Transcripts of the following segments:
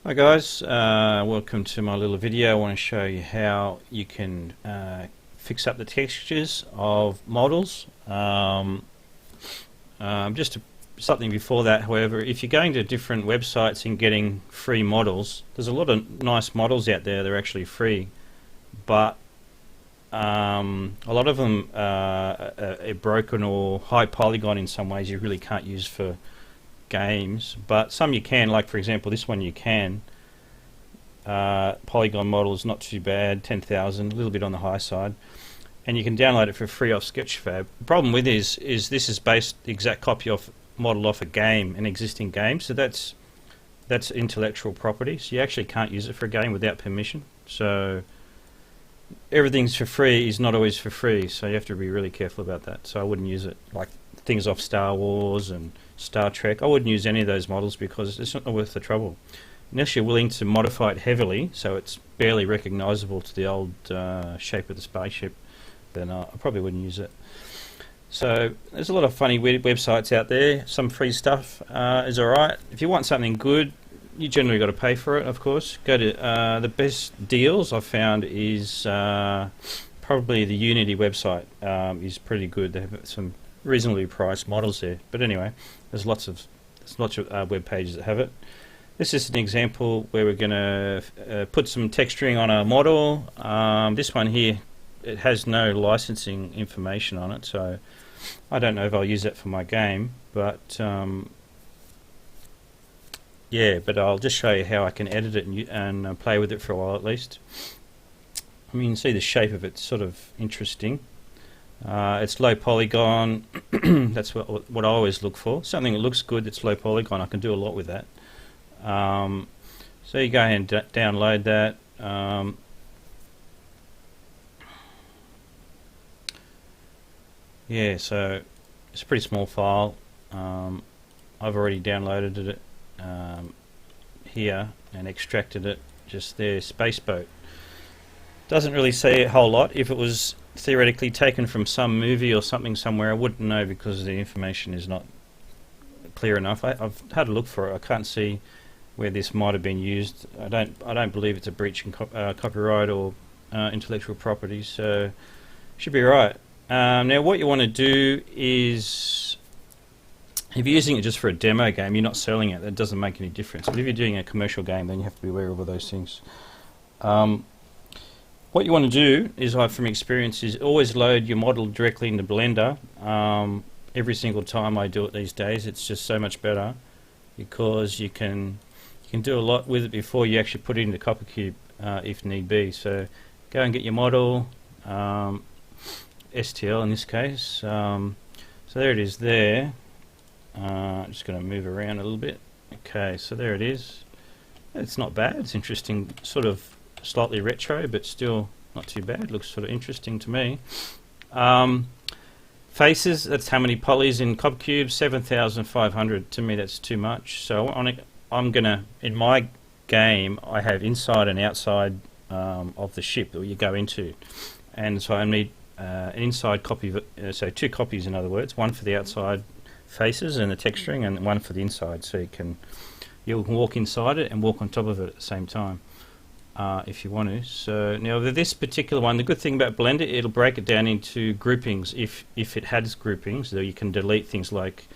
Hi guys, welcome to my little video. I want to show you how you can fix up the textures of models. Something before that, however, if you're going to different websites and getting free models, there's a lot of nice models out there that are actually free, but a lot of them are broken or high polygon in some ways. You really can't use for games, but some you can, like for example this one you can. Polygon model is not too bad, 10,000, a little bit on the high side, and you can download it for free off Sketchfab. The problem with this is this based the exact copy of model off a game, an existing game, so that's intellectual property, so you actually can't use it for a game without permission. So everything's for free is not always for free, so you have to be really careful about that. So I wouldn't use it, like things off Star Wars and Star Trek. I wouldn't use any of those models because it's not worth the trouble. Unless you're willing to modify it heavily so it's barely recognizable to the old shape of the spaceship, then I probably wouldn't use it. So there's a lot of funny weird websites out there. Some free stuff is alright. If you want something good, you generally got to pay for it, of course. Go to the best deals I've found is probably the Unity website. Is pretty good. They have some reasonably priced models there. But anyway, there's lots of web pages that have it. This is an example where we're going to put some texturing on a model. This one here, it has no licensing information on it, so I don't know if I'll use that for my game, but yeah, but I'll just show you how I can edit it and play with it for a while at least. I mean, you can see the shape of it's sort of interesting. It's low polygon. That's what I always look for. Something that looks good that's low polygon. I can do a lot with that. So you go ahead and download that. Yeah, so it's a pretty small file. I've already downloaded it here and extracted it just there. Spaceboat doesn't really say a whole lot. If it was theoretically taken from some movie or something somewhere, I wouldn't know because the information is not clear enough. I've had a look for it. I can't see where this might have been used. I don't believe it's a breach in copyright or intellectual property, so should be right. Now what you want to do is, if you're using it just for a demo game, you're not selling it, that doesn't make any difference. But if you're doing a commercial game, then you have to be aware of all those things. What you want to do is, from experience, is always load your model directly into Blender. Every single time I do it these days, it's just so much better because you can do a lot with it before you actually put it into CopperCube if need be. So go and get your model, STL in this case. So there it is there. I'm just going to move around a little bit. Okay, so there it is. It's not bad. It's interesting, sort of slightly retro, but still not too bad. Looks sort of interesting to me. Faces, that's how many polys in CopperCube, 7,500. To me that's too much. So I'm gonna, in my game, I have inside and outside of the ship that you go into, and so I need an inside copy, so two copies in other words, one for the outside faces and the texturing, and one for the inside, so you can walk inside it and walk on top of it at the same time. If you want to. So now with this particular one, the good thing about Blender, it'll break it down into groupings. If it has groupings, though, you can delete things like,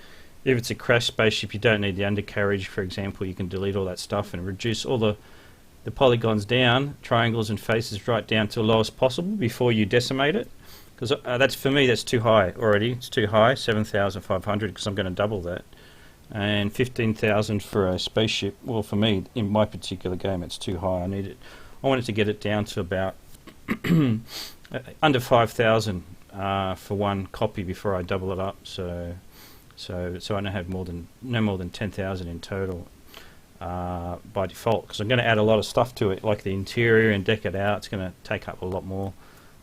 if it's a crash spaceship, you don't need the undercarriage, for example. You can delete all that stuff and reduce all the polygons down, triangles and faces, right down to the lowest possible before you decimate it. Because that's, for me, that's too high already. It's too high, 7,500, because I'm going to double that. And 15,000 for a spaceship. Well, for me, in my particular game, it's too high. I wanted to get it down to about under 5,000 for one copy before I double it up. So I don't have no more than 10,000 in total by default. Because I'm going to add a lot of stuff to it, like the interior, and deck it out. It's going to take up a lot more,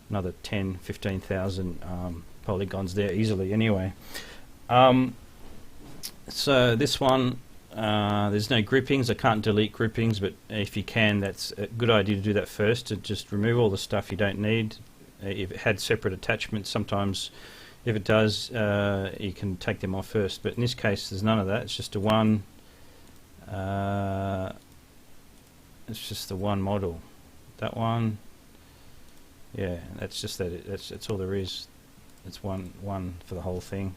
another 10, 15,000 polygons there easily. Anyway. So this one, there's no groupings. I can't delete groupings, but if you can, that's a good idea to do that first, to just remove all the stuff you don't need. If it had separate attachments, sometimes if it does, you can take them off first, but in this case there's none of that. It's just a one it's just the one model. That one, yeah, that's just that. That's all there is. It's one for the whole thing.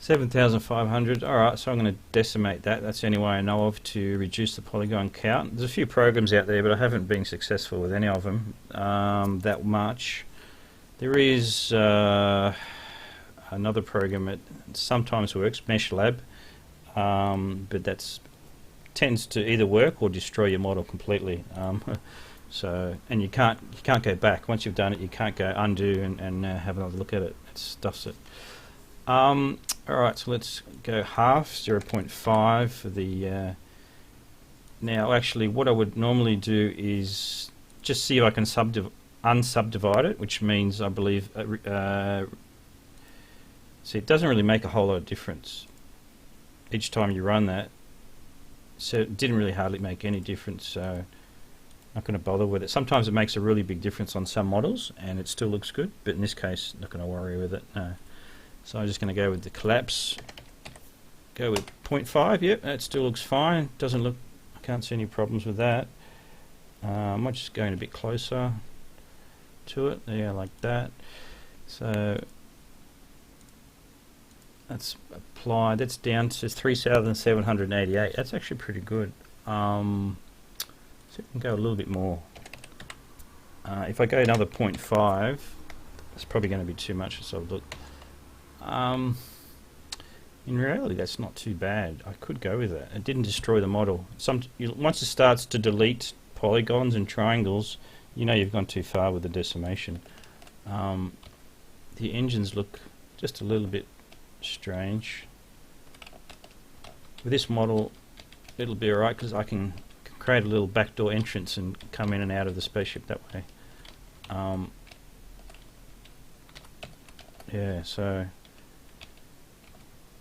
7,500. Alright, so I'm going to decimate that. That's the only way I know of to reduce the polygon count. There's a few programs out there, but I haven't been successful with any of them that much. There is another program that sometimes works, MeshLab, but that tends to either work or destroy your model completely. So, and you can't go back. Once you've done it, you can't go undo and have another look at it. It stuffs it. Alright, so let's go half, 0.5 for the... now, actually, what I would normally do is just see if I can unsubdivide it, which means, I believe... see, it doesn't really make a whole lot of difference each time you run that. So it didn't really hardly make any difference, so... not going to bother with it. Sometimes it makes a really big difference on some models and it still looks good, but in this case not going to worry with it, no. So I'm just going to go with the collapse, go with 0.5. Yep, that still looks fine. Doesn't look, I can't see any problems with that. I might just go in a bit closer to it, yeah, like that. So that's applied, that's down to 3,788. That's actually pretty good. So we can go a little bit more. If I go another 0.5, it's probably going to be too much, so look. In reality, that's not too bad. I could go with that. It didn't destroy the model. Once it starts to delete polygons and triangles, you know you've gone too far with the decimation. The engines look just a little bit strange. With this model, it'll be alright because I can create a little backdoor entrance and come in and out of the spaceship that way. Yeah, so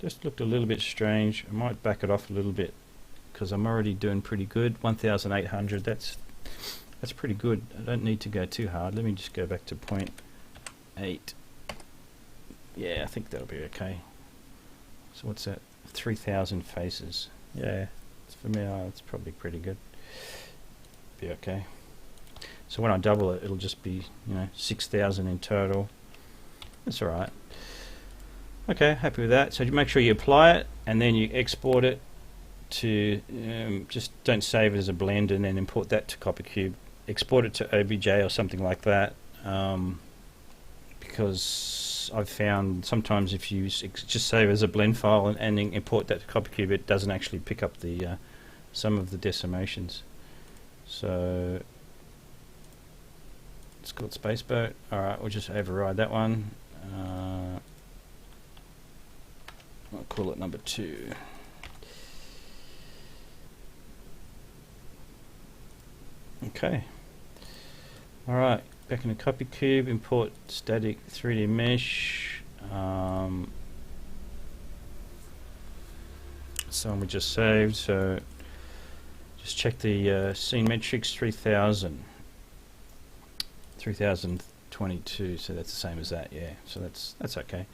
just looked a little bit strange. I might back it off a little bit because I'm already doing pretty good. 1,800, that's pretty good. I don't need to go too hard. Let me just go back to 0.8. Yeah, I think that'll be okay. So what's that? 3,000 faces. Yeah, for me, it's probably pretty good. Be okay. So when I double it, it'll just be, 6,000 in total. That's alright. Okay, happy with that. So you make sure you apply it and then you export it to, just don't save it as a blend and then import that to CopperCube. Export it to OBJ or something like that, because I've found sometimes if you just save as a blend file and then import that to CopperCube, it doesn't actually pick up the some of the decimations. So it's called Spaceboat. Alright, we'll just override that one. I'll call it number 2. Okay. Alright, back into CopperCube, import static 3D mesh. So we just saved, so just check the scene metrics, 3022, so that's the same as that, yeah, so that's okay.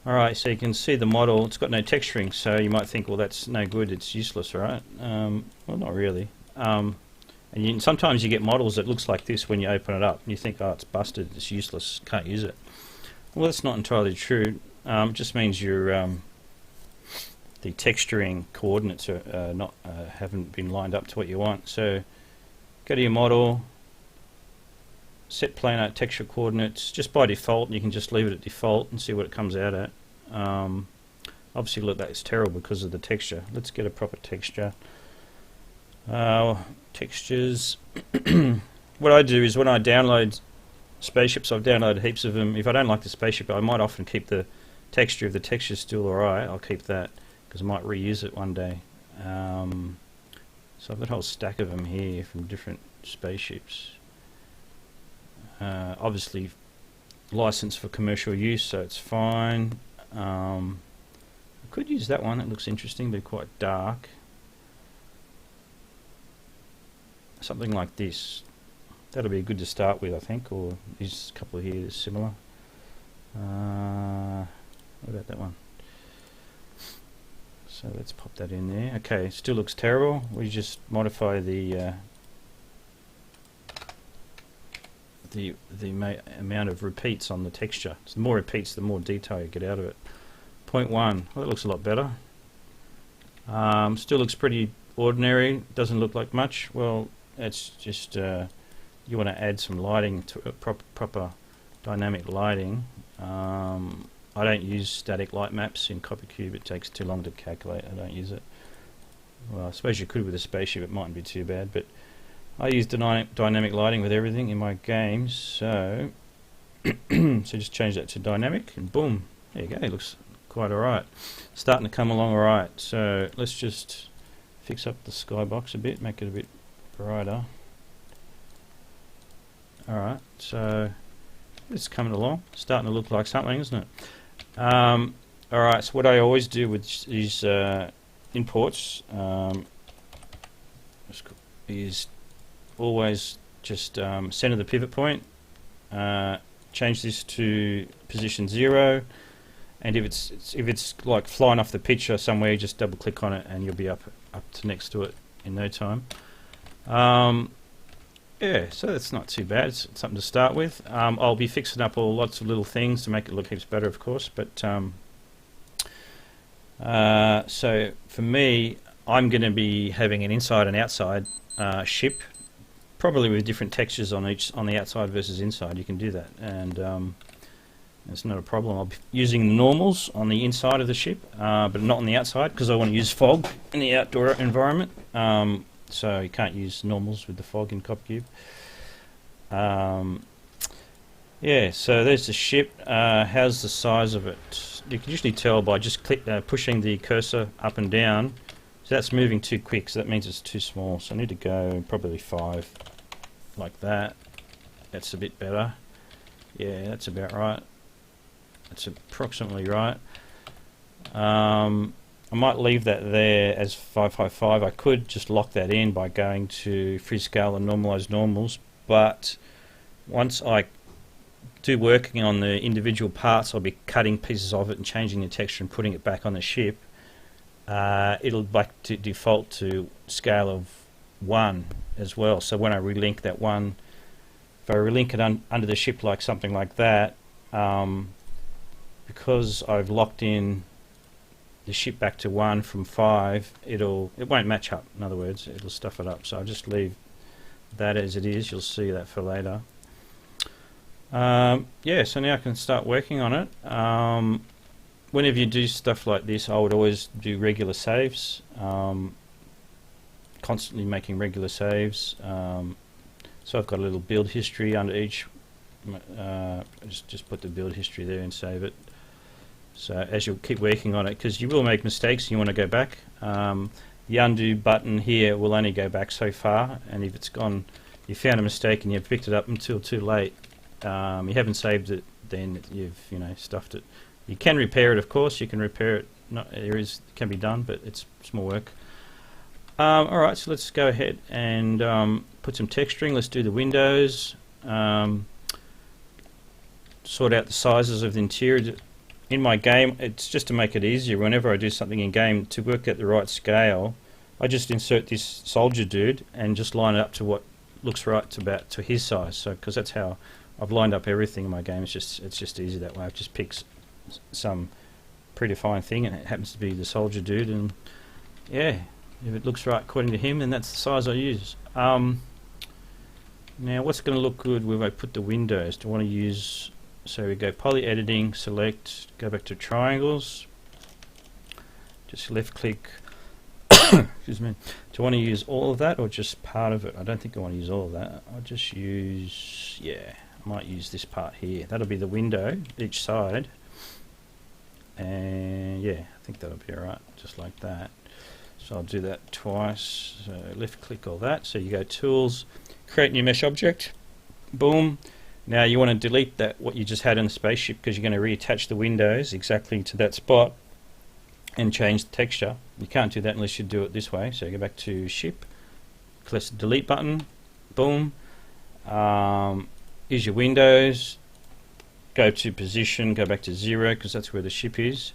Alright, so you can see the model, it's got no texturing, so you might think, well, that's no good, it's useless, right? Well, not really. And sometimes you get models that looks like this when you open it up, and you think, oh, it's busted, it's useless, can't use it. Well, that's not entirely true. It just means your the texturing coordinates are not haven't been lined up to what you want. So go to your model, set planar texture coordinates just by default, and you can just leave it at default and see what it comes out at. Obviously, look, that's terrible because of the texture. Let's get a proper texture. Textures. What I do is when I download spaceships, I've downloaded heaps of them. If I don't like the spaceship, I might often keep the texture. If the texture's still alright, I'll keep that because I might reuse it one day. So I've got a whole stack of them here from different spaceships. Obviously licensed for commercial use, so it's fine. I could use that one, it looks interesting but quite dark. Something like this. That'll be good to start with, I think, or these couple here is similar. What about that one? So let's pop that in there. Okay, still looks terrible. We just modify the amount of repeats on the texture. So the more repeats, the more detail you get out of it. 0.1. Well, that looks a lot better. Still looks pretty ordinary. Doesn't look like much. Well, it's just you want to add some lighting to it, proper dynamic lighting. I don't use static light maps in CopperCube. It takes too long to calculate. I don't use it. Well, I suppose you could with a spaceship. It mightn't be too bad, but I use dynamic lighting with everything in my games. So, so just change that to dynamic, and boom, there you go. It looks quite alright. Starting to come along alright. So let's just fix up the skybox a bit, make it a bit brighter. Alright, so it's coming along. Starting to look like something, isn't it? Alright, so what I always do with these imports is always just center the pivot point, change this to position 0, and if it's like flying off the picture somewhere, you just double click on it and you'll be up to next to it in no time. Yeah, so that's not too bad. It's something to start with. I'll be fixing up lots of little things to make it look heaps better, of course, but so for me, I'm going to be having an inside and outside ship, probably with different textures on the outside versus inside. You can do that, and it's not a problem. I'll be using the normals on the inside of the ship, but not on the outside, because I want to use fog in the outdoor environment. So you can't use normals with the fog in CopperCube. Yeah, so there's the ship. How's the size of it? You can usually tell by just pushing the cursor up and down. So that's moving too quick, so that means it's too small. So I need to go probably 5, like that. That's a bit better. Yeah, that's about right. That's approximately right. I might leave that there as 555. I could just lock that in by going to free scale and normalize normals, but once I do working on the individual parts, I'll be cutting pieces of it and changing the texture and putting it back on the ship. It'll like to default to scale of 1 as well. So when I relink that 1, if I relink it under the ship like something like that, because I've locked in the ship back to 1 from 5, it won't match up. In other words, it'll stuff it up. So I'll just leave that as it is. You'll see that for later. Yeah, so now I can start working on it. Whenever you do stuff like this, I would always do regular saves. Constantly making regular saves. So I've got a little build history under each. Just put the build history there and save it. So as you'll keep working on it, because you will make mistakes and you want to go back, the undo button here will only go back so far, and if it's gone, you found a mistake and you've picked it up until too late, you haven't saved it, then you've stuffed it. You can repair it, of course. You can repair it. It can be done, but it's more work. All right, so let's go ahead and put some texturing. Let's do the windows. Sort out the sizes of the interior. In my game, it's just to make it easier. Whenever I do something in game, to work at the right scale, I just insert this soldier dude and just line it up to what looks right to his size. So because that's how I've lined up everything in my game. It's just easy that way. I've just picked some predefined thing, and it happens to be the soldier dude, and yeah, if it looks right according to him, then that's the size I use. Now, what's going to look good when I put the windows? Do I want to use? So we go poly editing, select, go back to triangles, just left click. Excuse me. Do I want to use all of that or just part of it? I don't think I want to use all of that. I'll just use, yeah, I might use this part here. That'll be the window, each side. And yeah, I think that'll be alright, just like that. So I'll do that twice. So left click all that. So you go tools, create new mesh object, boom. Now you want to delete that what you just had in the spaceship, because you're going to reattach the windows exactly to that spot and change the texture. You can't do that unless you do it this way. So go back to ship, press the delete button, boom. Here's your windows. Go to position, go back to 0 because that's where the ship is.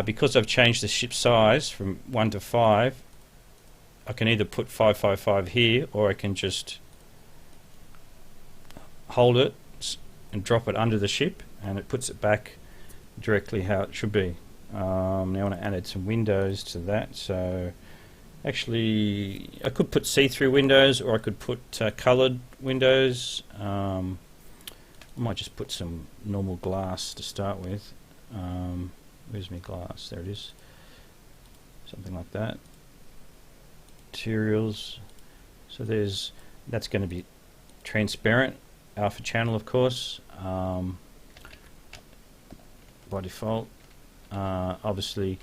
Because I've changed the ship size from 1 to 5, I can either put 555 here, or I can just hold it and drop it under the ship, and it puts it back directly how it should be. Now I want to add some windows to that, so actually I could put see-through windows, or I could put coloured windows. I might just put some normal glass to start with. Where's my glass? There it is. Something like that. Materials. So that's going to be transparent, alpha channel of course, by default. Obviously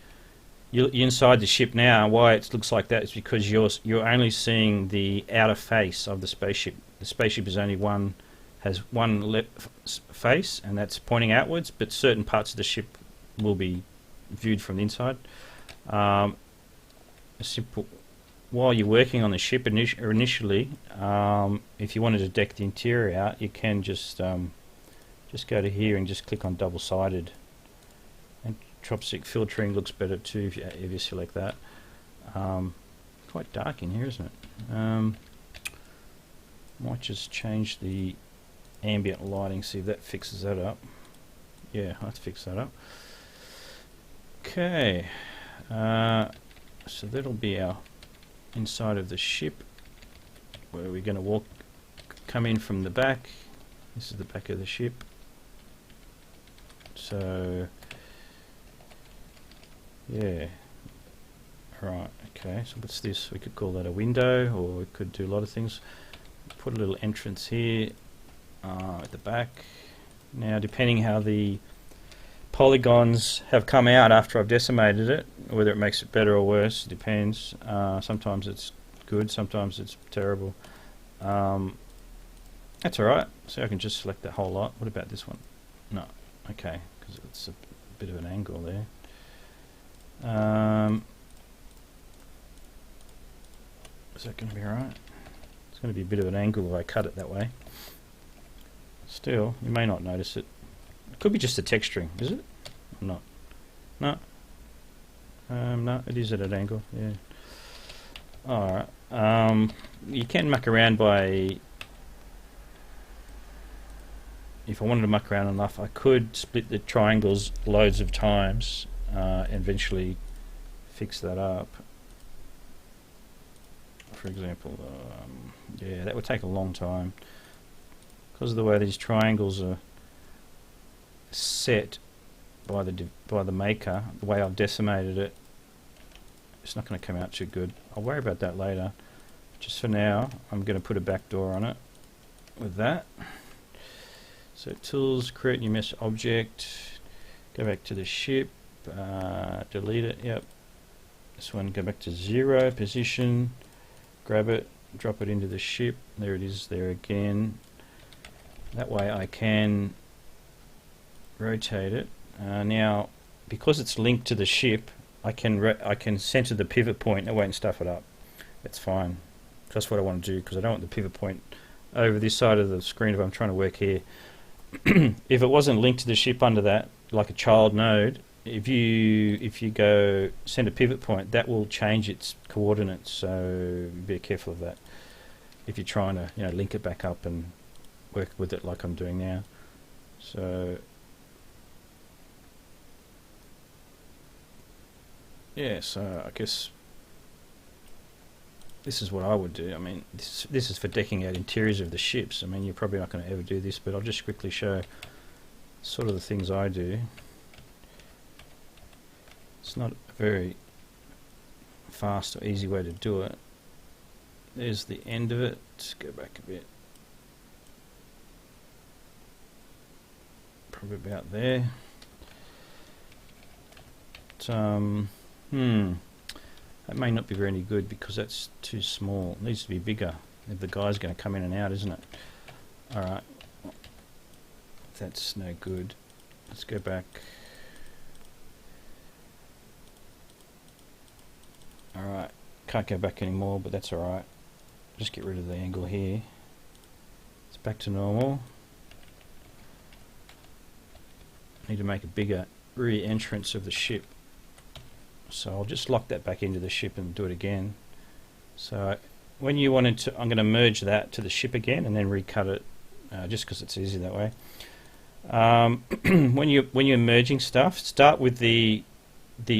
you're inside the ship now. Why it looks like that is because you're only seeing the outer face of the spaceship. The spaceship is only has one face, and that's pointing outwards, but certain parts of the ship will be viewed from the inside. While you're working on the ship initially, if you wanted to deck the interior out, you can just go to here and just click on double-sided. And Dropstick filtering looks better too if you select that. Quite dark in here, isn't it? Might just change the ambient lighting, see if that fixes that up. Yeah, I have to fix that up. Okay, so that'll be our inside of the ship, where we're going to come in from the back. This is the back of the ship. So yeah, right, okay, so what's this? We could call that a window, or we could do a lot of things. Put a little entrance here at the back. Now, depending how the polygons have come out after I've decimated it, whether it makes it better or worse, depends. Sometimes it's good, sometimes it's terrible. That's alright, so I can just select the whole lot. What about this one? No, okay, because it's a bit of an angle there. Is that going to be alright? It's going to be a bit of an angle if I cut it that way. Still, you may not notice it. It could be just the texturing, is it? Or not? No. No, it is at an angle, yeah. Alright. You can muck around by... If I wanted to muck around enough, I could split the triangles loads of times and eventually fix that up. For example, yeah, that would take a long time. Because of the way these triangles are set by the maker, the way I've decimated it, it's not going to come out too good. I'll worry about that later. Just for now, I'm going to put a backdoor on it with that. So tools, create new mesh object, go back to the ship, delete it, yep. This one, go back to 0 position, grab it, drop it into the ship, there it is there again. That way I can rotate it. Now, because it's linked to the ship, I can center the pivot point. It won't stuff it up. That's fine. That's what I want to do, because I don't want the pivot point over this side of the screen if I'm trying to work here. If it wasn't linked to the ship under that, like a child node, if you go send a pivot point, that will change its coordinates. So be careful of that if you're trying to link it back up and work with it like I'm doing now. So yeah, so I guess this is what I would do. I mean, this is for decking out interiors of the ships. I mean, you're probably not going to ever do this, but I'll just quickly show sort of the things I do. It's not a very fast or easy way to do it. There's the end of it. Let's go back a bit. Probably about there. But, that may not be very good because that's too small. It needs to be bigger if the guy's going to come in and out, isn't it? Alright. That's no good. Let's go back. Alright. Can't go back anymore, but that's alright. Just get rid of the angle here. It's back to normal. Need to make a bigger rear entrance of the ship. So I'll just lock that back into the ship and do it again. So when you wanted to, I'm going to merge that to the ship again and then recut it just because it's easy that way. When you're merging stuff, start with the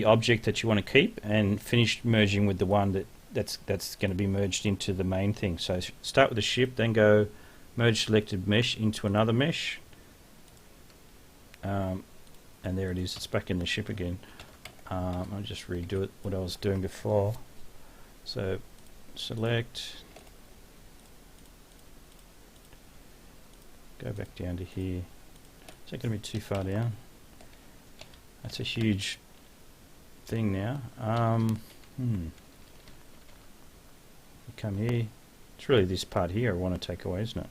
object that you want to keep and finish merging with the one that's going to be merged into the main thing. So start with the ship, then go merge selected mesh into another mesh, and there it is. It's back in the ship again. I'll just redo it what I was doing before. So select, go back down to here. Is that going to be too far down? That's a huge thing now. You come here. It's really this part here I want to take away, isn't it?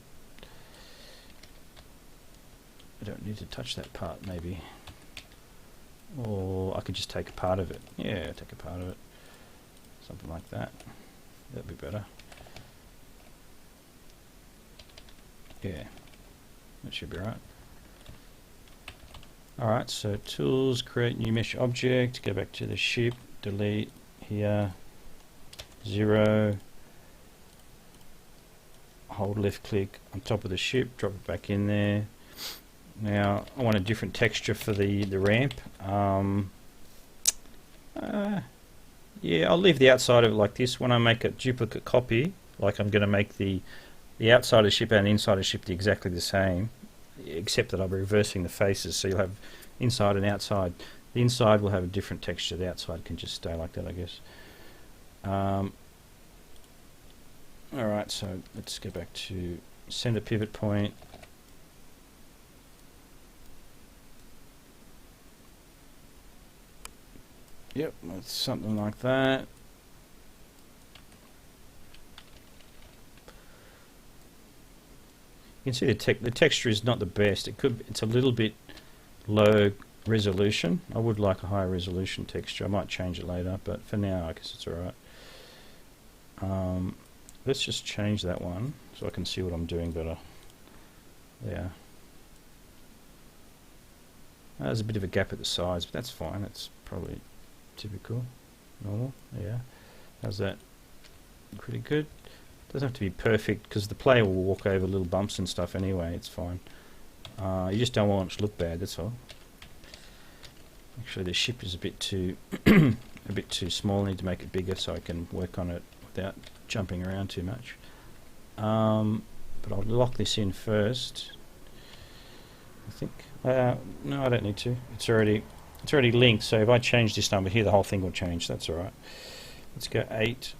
I don't need to touch that part, maybe. Or I could just take a part of it. Yeah, take a part of it. Something like that. That'd be better. Yeah, that should be right. Alright, so tools, create new mesh object, go back to the ship, delete here, 0, hold left click on top of the ship, drop it back in there. Now I want a different texture for the ramp. Yeah, I'll leave the outside of it like this. When I make a duplicate copy, like I'm going to make the outside of the ship and inside of the ship exactly the same, except that I'll be reversing the faces, so you'll have inside and outside. The inside will have a different texture, the outside can just stay like that, I guess. Alright, so let's go back to center pivot point. Yep, that's something like that. You can see the texture is not the best. It's a little bit low resolution. I would like a higher resolution texture. I might change it later, but for now I guess it's alright. Let's just change that one so I can see what I'm doing better. There. There's a bit of a gap at the sides, but that's fine. That's probably typical, normal. Yeah. How's that? Pretty good. Doesn't have to be perfect because the player will walk over little bumps and stuff anyway. It's fine. You just don't want it to look bad. That's all. Actually, the ship is a bit too a bit too small. I need to make it bigger so I can work on it without jumping around too much. But I'll lock this in first. I think. No, I don't need to. It's already linked. So if I change this number here, the whole thing will change. That's all right. Let's go 8,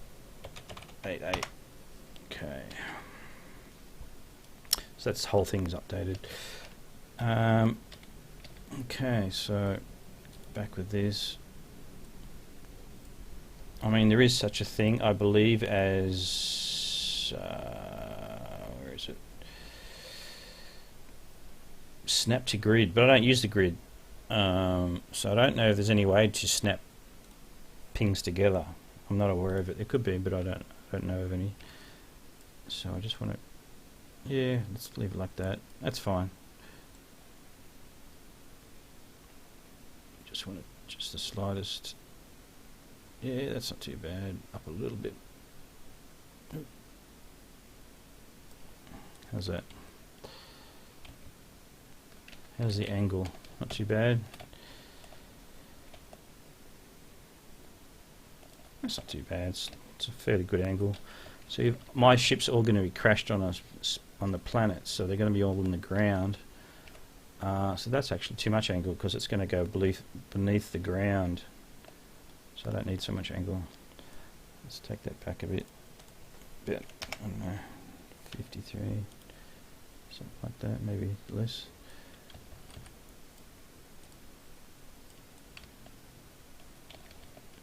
8, 8. Okay. So that's the whole thing's updated. Okay, so back with this. I mean, there is such a thing, I believe, as where is it? Snap to grid, but I don't use the grid, so I don't know if there's any way to snap pings together. I'm not aware of it. There could be, but I don't know of any. So I just want to, yeah, let's leave it like that. That's fine. Just want to, just the slightest. Yeah, that's not too bad. Up a little bit. How's that? How's the angle? Not too bad. That's not too bad. It's a fairly good angle. So my ship's all going to be crashed on the planet, so they're going to be all in the ground. So that's actually too much angle because it's going to go beneath the ground. So I don't need so much angle. Let's take that back a bit. I don't know, 53, something like that, maybe less.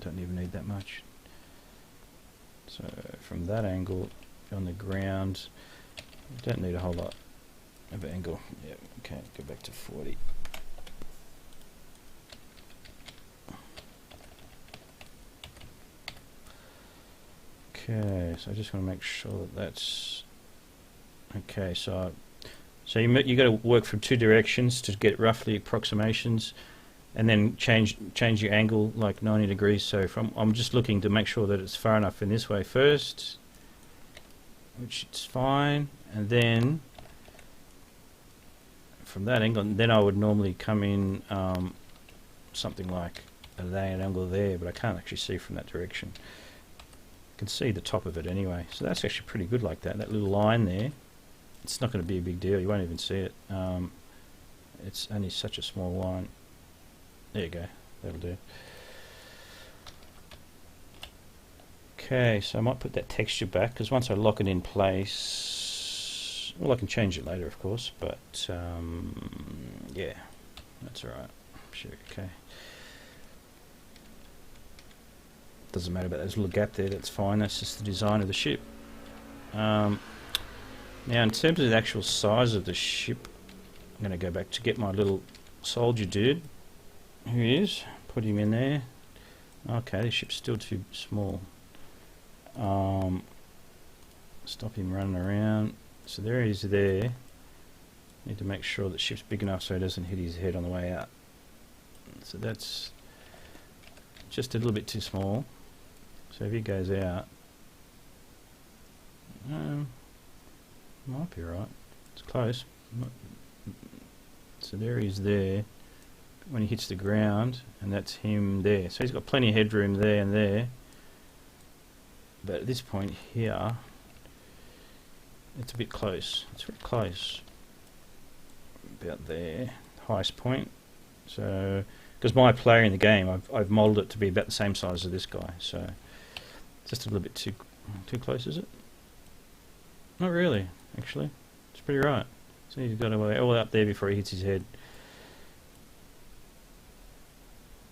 Don't even need that much. So from that angle on the ground, you don't need a whole lot of angle. Yeah, okay, go back to 40. Okay, so I just want to make sure that that's okay. So you got to work from two directions to get roughly approximations, and then change your angle like 90 degrees. So I'm just looking to make sure that it's far enough in this way first, which it's fine, and then from that angle, and then I would normally come in something like an angle there, but I can't actually see from that direction. I can see the top of it anyway, so that's actually pretty good like that. That little line there, it's not going to be a big deal, you won't even see it. It's only such a small line. There you go, that'll do. Okay, so I might put that texture back, because once I lock it in place, well, I can change it later of course, but yeah, that's alright. Sure, okay. Doesn't matter about that little gap there, that's fine, that's just the design of the ship. Now in terms of the actual size of the ship, I'm going to go back to get my little soldier dude. Here he is, put him in there. Okay, the ship's still too small. Stop him running around. So there he is there. Need to make sure the ship's big enough so he doesn't hit his head on the way out. So that's just a little bit too small. So if he goes out, might be right. It's close. So there he is there when he hits the ground, and that's him there. So he's got plenty of headroom there and there. But at this point here, it's a bit close. It's very close. About there, highest point. So, because my player in the game, I've modelled it to be about the same size as this guy. So, just a little bit too close, is it? Not really, actually. It's pretty right. So he's got away all up there before he hits his head.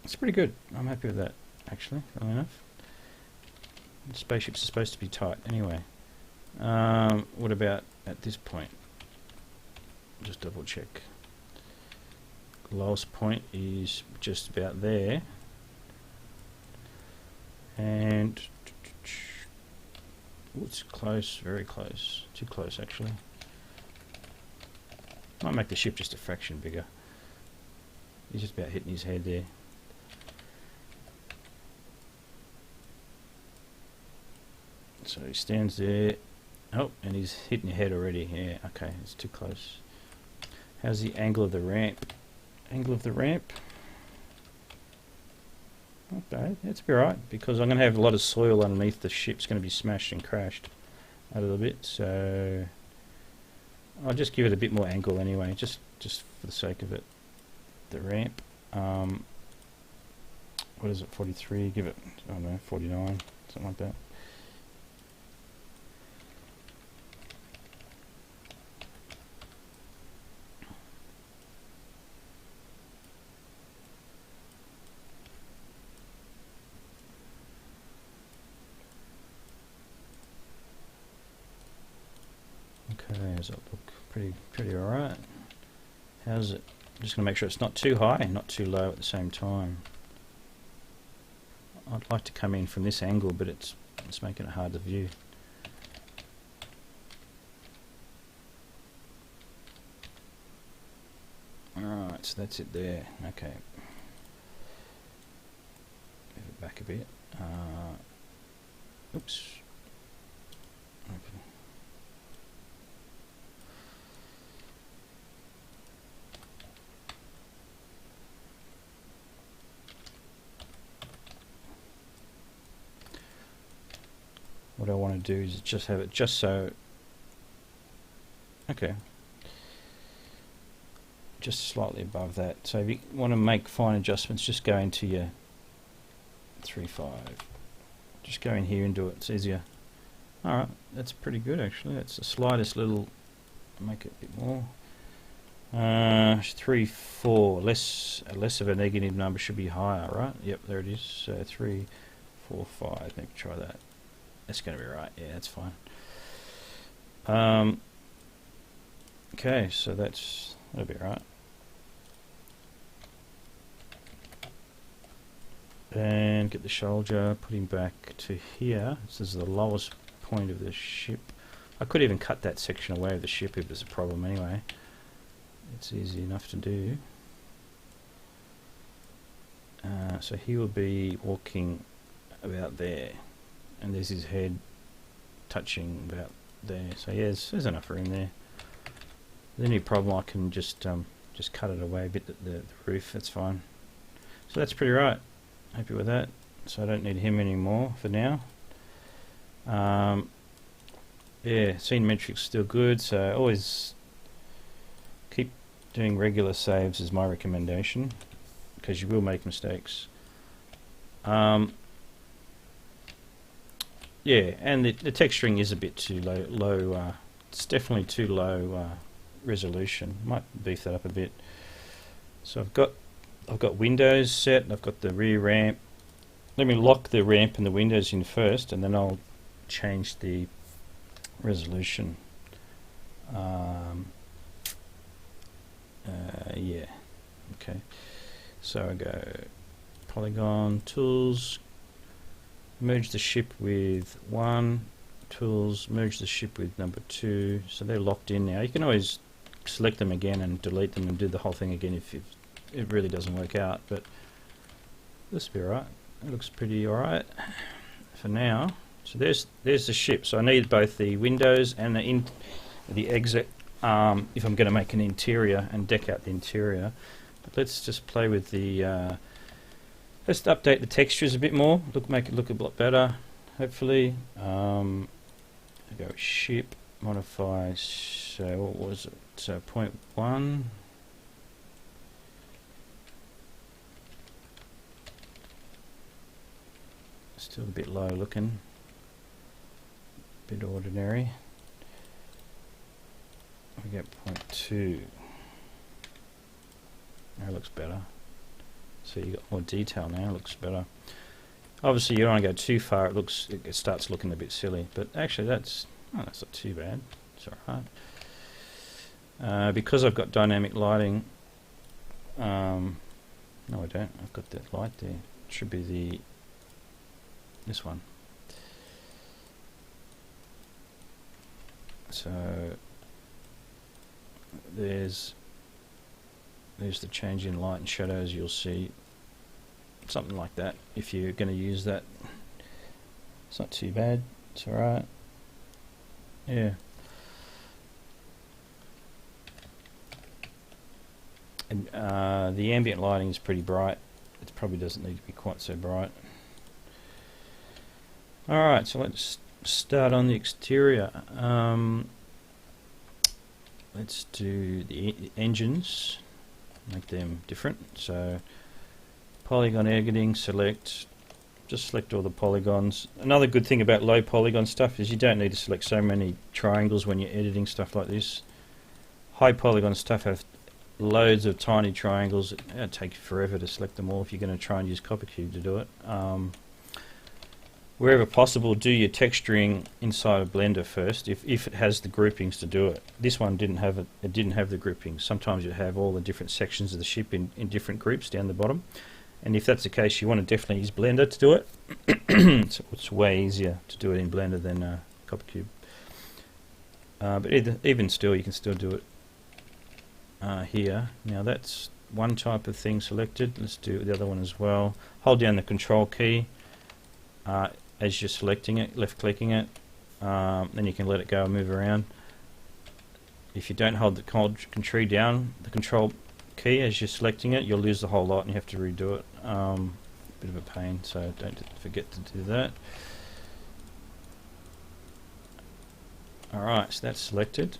It's pretty good. I'm happy with that, actually, funnily enough. The spaceships are supposed to be tight anyway. What about at this point? Just double check. The lowest point is just about there. And ooh, it's close, very close. Too close actually. Might make the ship just a fraction bigger. He's just about hitting his head there. So he stands there. Oh, and he's hitting your head already. Yeah, okay, it's too close. How's the angle of the ramp? Angle of the ramp? Not bad. It's be alright, because I'm going to have a lot of soil underneath the ship. It's going to be smashed and crashed a little bit. So I'll just give it a bit more angle anyway, just for the sake of it. The ramp. What is it? 43. Give it, I don't know, 49, something like that. Okay, does it look pretty alright? How's it? I'm just going to make sure it's not too high and not too low at the same time. I'd like to come in from this angle, but it's making it hard to view. Alright, so that's it there. Okay. Move it back a bit. Oops. Open. What I want to do is just have it just so, okay, just slightly above that. So if you want to make fine adjustments, just go into your 3.5. Just go in here and do it. It's easier. Alright, that's pretty good actually. That's the slightest little, make it a bit more. 3.4, less of a negative number should be higher, right? Yep, there it is. So 3.45, maybe try that. That's going to be right, yeah, that's fine. Okay, so that'll be right. And get the shoulder, put him back to here. This is the lowest point of the ship. I could even cut that section away of the ship if there's a problem anyway. It's easy enough to do. So he will be walking about there. And there's his head touching about there. So yeah, there's enough room there. The only problem, I can just cut it away a bit, the roof. That's fine. So that's pretty right. Happy with that. So I don't need him anymore for now. Yeah, scene metrics still good. So always keep doing regular saves is my recommendation, because you will make mistakes. Yeah, and the texturing is a bit too low. It's definitely too low resolution. Might beef that up a bit. So I've got windows set. I've got the rear ramp. Let me lock the ramp and the windows in first, and then I'll change the resolution. Yeah. Okay. So I go polygon tools. Merge the ship with 1, tools, merge the ship with number 2, so they're locked in now. You can always select them again and delete them and do the whole thing again if it really doesn't work out, but this will be alright. It looks pretty alright for now. So there's the ship. So I need both the windows and the exit if I'm going to make an interior and deck out the interior. But let's just play with the let's update the textures a bit more. Make it look a lot better, hopefully. I go ship, modify. So what was it? So 0.1. Still a bit low looking. Bit ordinary. We get 0.2. That looks better. So you got more detail now. It looks better. Obviously, you don't want to go too far. It starts looking a bit silly. But actually, that's not too bad. It's all right. Because I've got dynamic lighting. No, I don't. I've got that light there. It should be this one. So there's the change in light and shadows. You'll see something like that if you're going to use that. It's not too bad. It's alright. Yeah. And the ambient lighting is pretty bright. It probably doesn't need to be quite so bright. Alright, so let's start on the exterior. Let's do the engines. Make them different. So polygon editing, select, just select all the polygons. Another good thing about low polygon stuff is you don't need to select so many triangles when you're editing stuff like this. High polygon stuff have loads of tiny triangles. It'll take you forever to select them all if you're going to try and use CopperCube to do it. Wherever possible, do your texturing inside of Blender first, if it has the groupings to do it. This one didn't have it. It didn't have the groupings. Sometimes you have all the different sections of the ship in different groups down the bottom, and if that's the case, you want to definitely use Blender to do it. So it's way easier to do it in Blender than CopperCube. But even still, you can still do it here. Now that's one type of thing selected. Let's do the other one as well. Hold down the Control key. As you're selecting it, left clicking it, then you can let it go and move around. If you don't hold the control down, the Control key as you're selecting it, you'll lose the whole lot and you have to redo it. Bit of a pain, so don't forget to do that. Alright, so that's selected.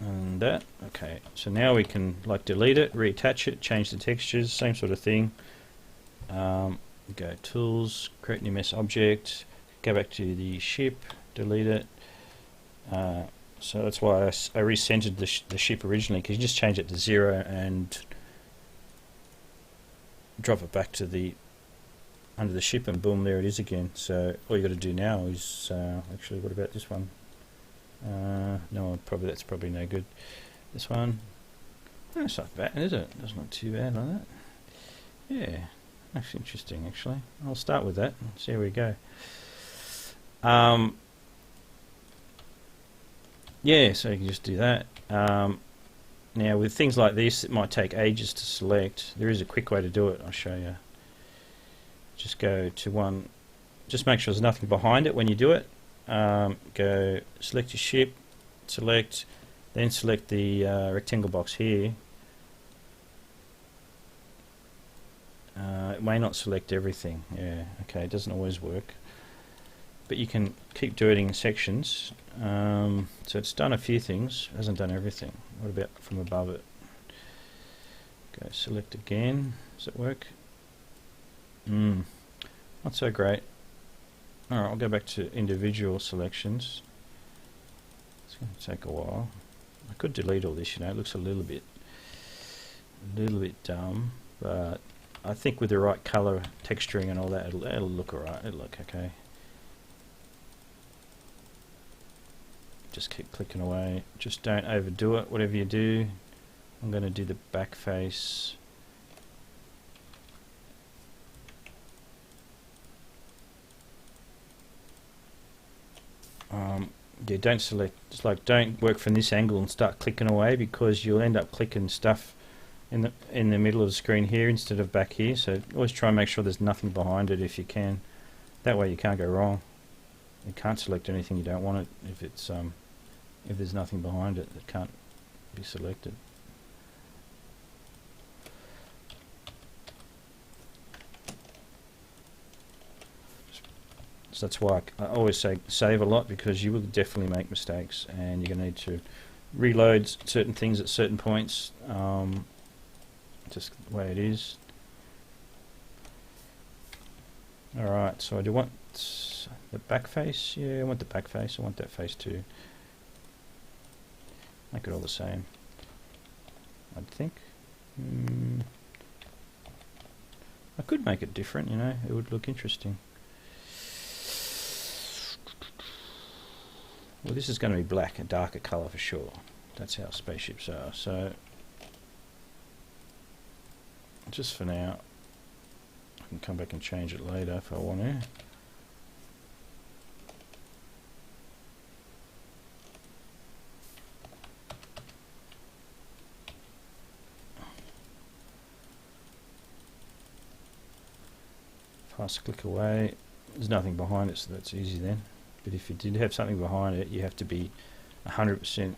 And that, okay, so now we can delete it, reattach it, change the textures, same sort of thing. Go tools, create new mesh object, go back to the ship, delete it. So that's why I recentered the ship originally, because you just change it to 0 and drop it back to under the ship, and boom, there it is again. So all you got to do now is actually, what about this one? No, that's probably no good. This one, that's not bad, is it? That's not too bad like that. Yeah. That's interesting, actually. I'll start with that and see how we go. Yeah, so you can just do that. Now, with things like this, it might take ages to select. There is a quick way to do it. I'll show you. Just go to one. Just make sure there's nothing behind it when you do it. Go select your ship, select, then select the rectangle box here. It may not select everything. Yeah, okay, it doesn't always work, but you can keep doing it in sections. So it's done a few things, hasn't done everything. What about from above it? Go select again. Does it work? Not so great. Alright, I'll go back to individual selections. It's going to take a while. I could delete all this, you know, it looks a little bit dumb, but I think with the right colour texturing and all that, it'll look alright, it'll look okay. Just keep clicking away, just don't overdo it, whatever you do. I'm going to do the back face. Yeah, don't select, it's like don't work from this angle and start clicking away, because you'll end up clicking stuff in the middle of the screen here instead of back here. So always try and make sure there's nothing behind it if you can. That way you can't go wrong. You can't select anything you don't want it if it's if there's nothing behind it that can't be selected. So that's why I always say save a lot, because you will definitely make mistakes and you're going to need to reload certain things at certain points. Just the way it is. Alright, so I do want the back face. Yeah, I want the back face. I want that face too. Make it all the same, I think. I could make it different, you know, it would look interesting. Well, this is going to be black, a darker colour for sure. That's how spaceships are. So, just for now, I can come back and change it later if I want to. Fast click away. There's nothing behind it, so that's easy then. But if you did have something behind it, you have to be 100%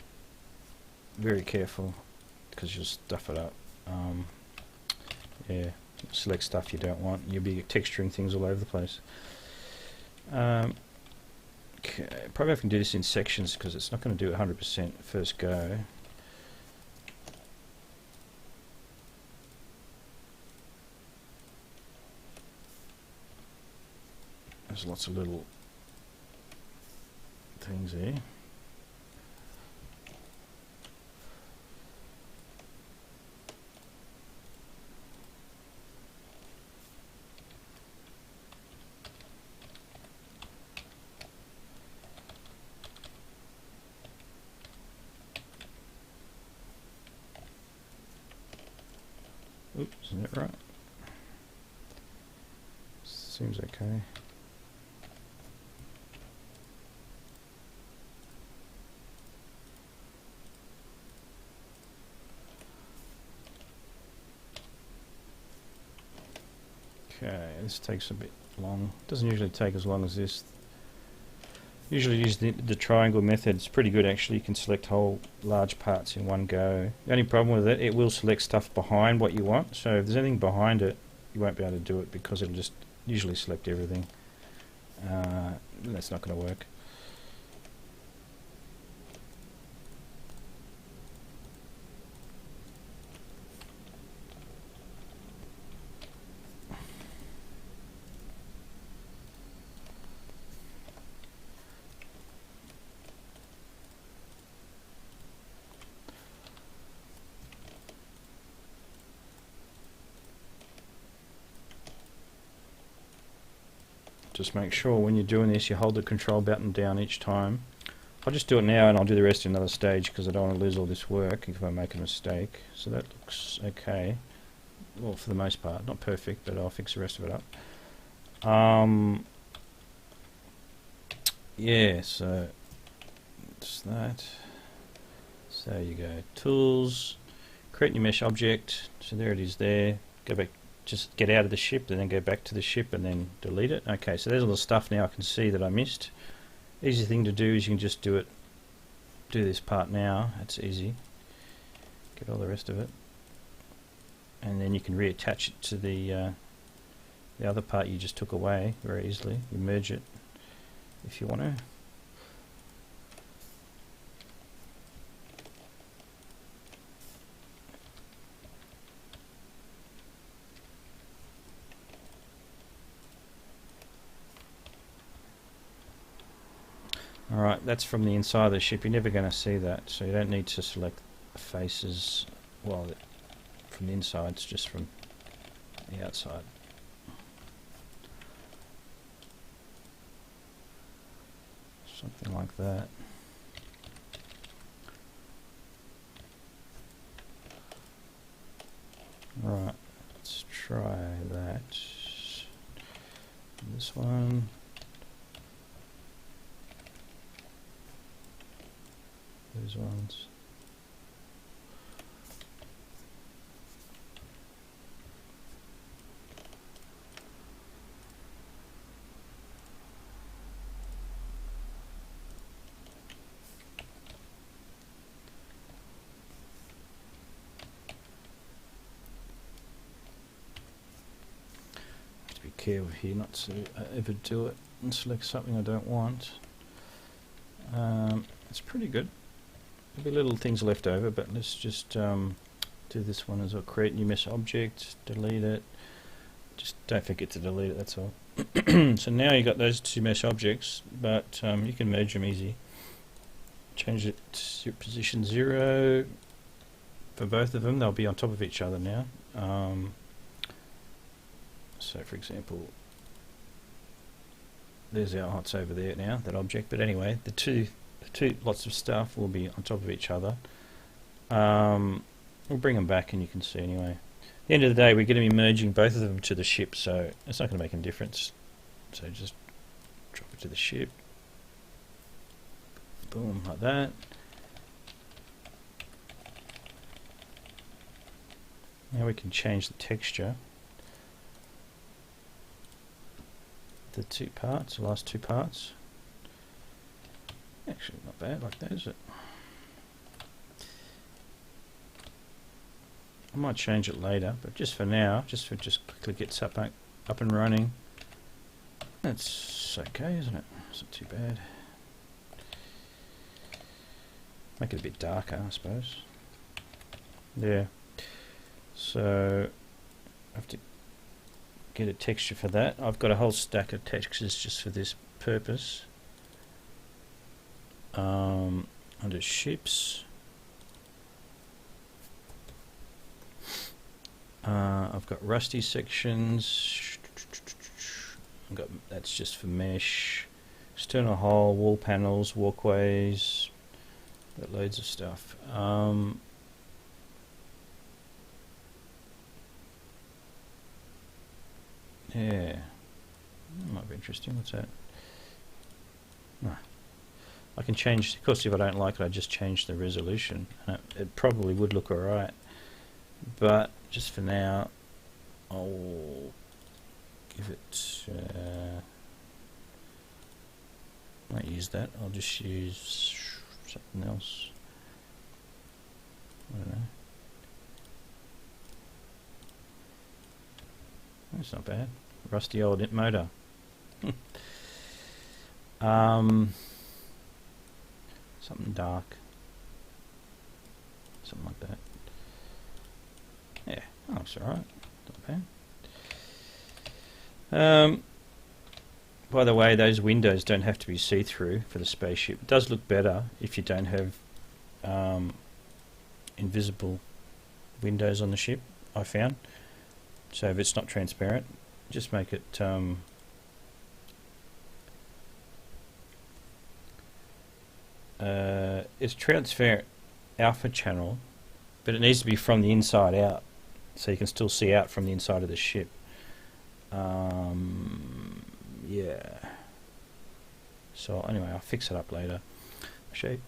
very careful, because you'll stuff it up. Yeah, select stuff you don't want. You'll be texturing things all over the place. Okay, probably I can do this in sections, because it's not going to do it 100% first go. There's lots of little things here. Oops, isn't that right? Seems okay. Okay, this takes a bit long. Doesn't usually take as long as this. Usually use the triangle method. It's pretty good actually. You can select whole large parts in one go. The only problem with it will select stuff behind what you want. So if there's anything behind it, you won't be able to do it, because it'll just usually select everything. That's not going to work. Just make sure when you're doing this you hold the control button down each time. I'll just do it now and I'll do the rest in another stage, because I don't want to lose all this work if I make a mistake. So that looks okay. Well, for the most part. Not perfect, but I'll fix the rest of it up. Yeah, so that's that. So you go Tools, create new mesh object. So there it is there. Go back. Just get out of the ship and then go back to the ship and then delete it. Okay, so there's all the stuff now I can see that I missed. Easy thing to do is you can just do it do this part now. It's easy. Get all the rest of it, and then you can reattach it to the other part you just took away very easily. You merge it if you want to. Alright, that's from the inside of the ship. You're never going to see that, so you don't need to select faces from the inside. It's just from the outside. Something like that. Right, let's try that. This one. Those ones. Have to be careful here not to overdo it and select something I don't want. It's pretty good. There'll be little things left over, but let's just do this one as well. Create new mesh object, delete it. Just don't forget to delete it, that's all. So now you've got those two mesh objects, but you can merge them easy. Change it to position 0 for both of them. They'll be on top of each other now. So for example, there's our it's over there now, that object. But anyway, the two lots of stuff will be on top of each other. We'll bring them back and you can see anyway. At the end of the day, we're going to be merging both of them to the ship, so it's not going to make any difference. So just drop it to the ship. Boom, like that. Now we can change the texture. The two parts, the last two parts. Actually, not bad like that, is it? I might change it later, but just for now, just quickly gets up and running. That's okay, isn't it? It's not too bad. Make it a bit darker, I suppose. Yeah. So I have to get a texture for that. I've got a whole stack of textures just for this purpose. Under ships, I've got rusty sections. That's just for mesh. External hull, wall panels, walkways. Got loads of stuff. Yeah, that might be interesting. What's that? No. I can change, of course if I don't like it I just change the resolution. It probably would look alright, but just for now I'll give it, I won't use that, I'll just use something else. I don't know. That's not bad. Rusty old motor. Something dark. Something like that. Yeah, oh, that's alright. Not bad. By the way, those windows don't have to be see-through for the spaceship. It does look better if you don't have invisible windows on the ship, I found. So if it's not transparent, just make it it's transparent alpha channel, but it needs to be from the inside out, so you can still see out from the inside of the ship. Yeah. So anyway, I'll fix it up later. I'll show you,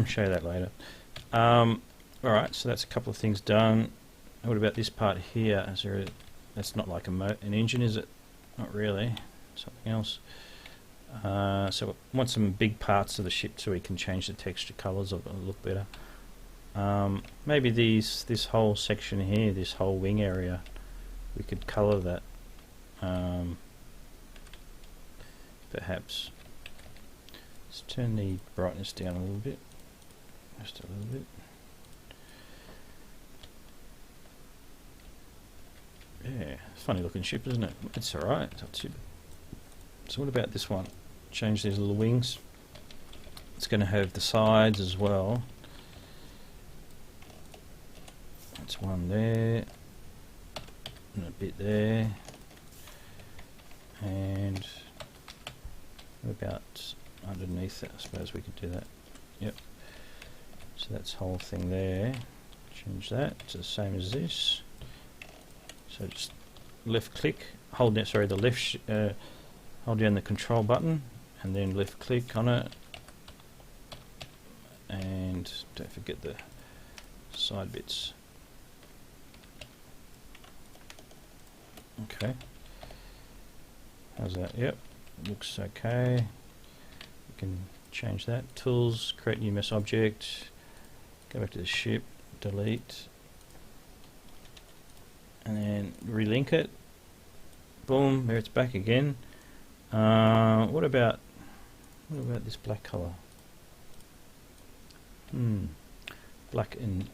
show you that later. Alright, so that's a couple of things done. What about this part here? Is there that's not like an engine, is it? Not really. Something else. So we want some big parts of the ship so we can change the texture colours or look better. Maybe this whole section here, this whole wing area, we could colour that. Perhaps. Let's turn the brightness down a little bit. Just a little bit. Yeah, funny looking ship, isn't it? It's alright, it's not too bad. So what about this one? Change these little wings. It's going to have the sides as well. That's one there, and a bit there, and what about underneath it? I suppose we could do that. Yep. So that's the whole thing there. Change that to the same as this. So just left click, hold down, sorry, the left, hold down the control button, and then left click on it, and don't forget the side bits. Okay. How's that? Yep. Looks okay. We can change that. Tools, create new mesh object. Go back to the ship, delete, and then relink it. Boom, there it's back again. What about this black color? Black and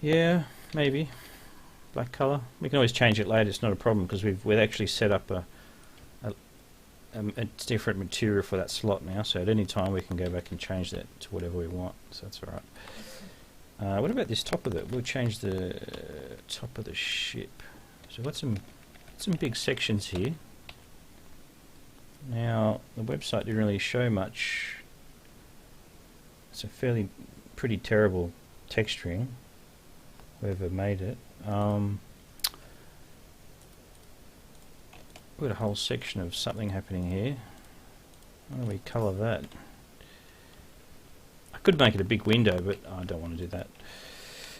yeah, maybe black color. We can always change it later. It's not a problem because we've actually set up a different material for that slot now. So at any time we can go back and change that to whatever we want. So that's all right. What about this top of it? We'll change the top of the ship. So we've got some big sections here. Now the website didn't really show much. It's a pretty terrible texturing, whoever made it. We've got a whole section of something happening here. How do we colour that? I could make it a big window, but I don't want to do that.